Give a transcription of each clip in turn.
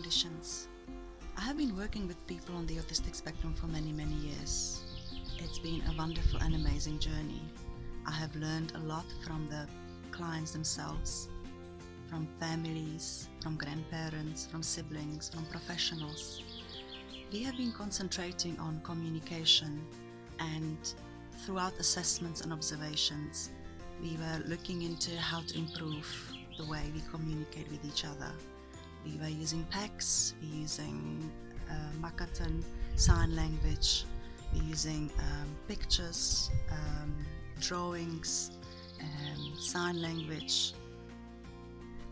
conditions. I have been working with people on the autistic spectrum for many years. It's been a wonderful and amazing journey. I have learned a lot from the clients themselves, from families, from grandparents, from siblings, from professionals. We have been concentrating on communication, and throughout assessments and observations, we were looking into how to improve the way we communicate with each other. We were using PACS, we're using Makaton sign language, we're using pictures, drawings, sign language.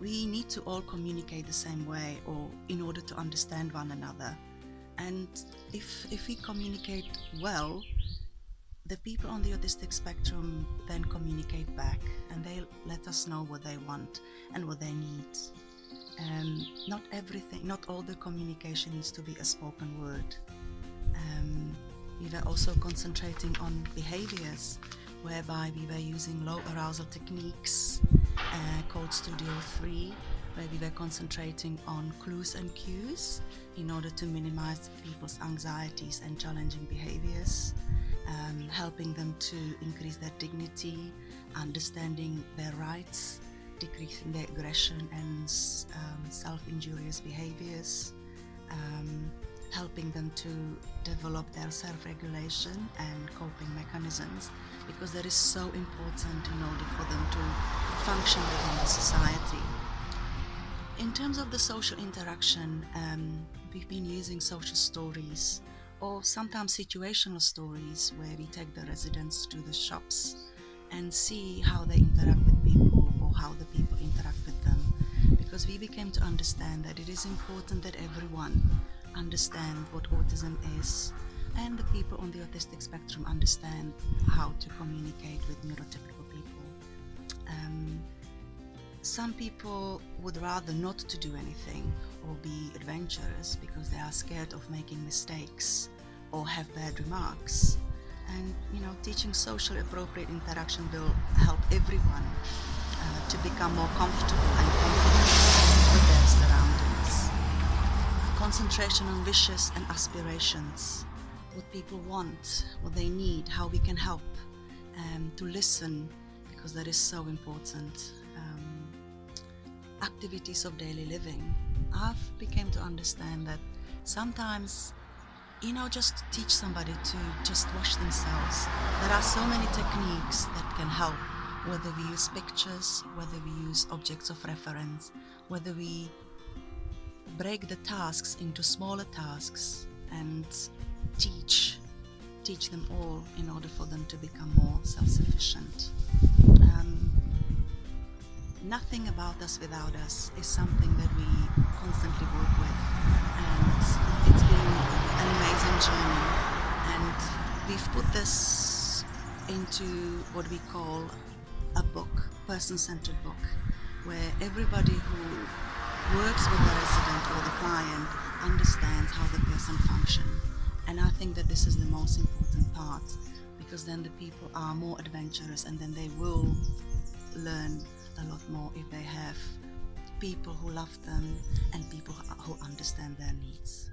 We need to all communicate the same way, or in order to understand one another. And if we communicate well, the people on the autistic spectrum then communicate back, and they let us know what they want and what they need. Not all the communication needs to be a spoken word. We were also concentrating on behaviors, whereby we were using low arousal techniques, called Studio 3, where we were concentrating on clues and cues in order to minimize people's anxieties and challenging behaviors, helping them to increase their dignity, understanding their rights, decreasing their aggression and self-injurious behaviors, helping them to develop their self-regulation and coping mechanisms, because that is so important in order for them to function within the society. In terms of the social interaction, we've been using social stories, or sometimes situational stories, where we take the residents to the shops and see how they interact with people, or how the people interact with them, because we became to understand that it is important that everyone understand what autism is, and the people on the autistic spectrum understand how to communicate with neurotypical people. Some people would rather not to do anything or be adventurous because they are scared of making mistakes or have bad remarks. And teaching socially appropriate interaction will help everyone to become more comfortable and confident with their surroundings. Concentration on wishes and aspirations, what people want, what they need, how we can help, to listen, because that is so important. Activities of daily living. I've become to understand that sometimes, just teach somebody to just wash themselves. There are so many techniques that can help, whether we use pictures, whether we use objects of reference, whether we break the tasks into smaller tasks and teach them all in order for them to become more self-sufficient. Nothing about us without us is something that we constantly work with, and it's been an amazing journey, and we've put this into what we call a book, person-centered book, where everybody who works with the resident or the client understands how the person functions. And I think that this is the most important part, because then the people are more adventurous, and then they will learn a lot more if they have people who love them and people who understand their needs.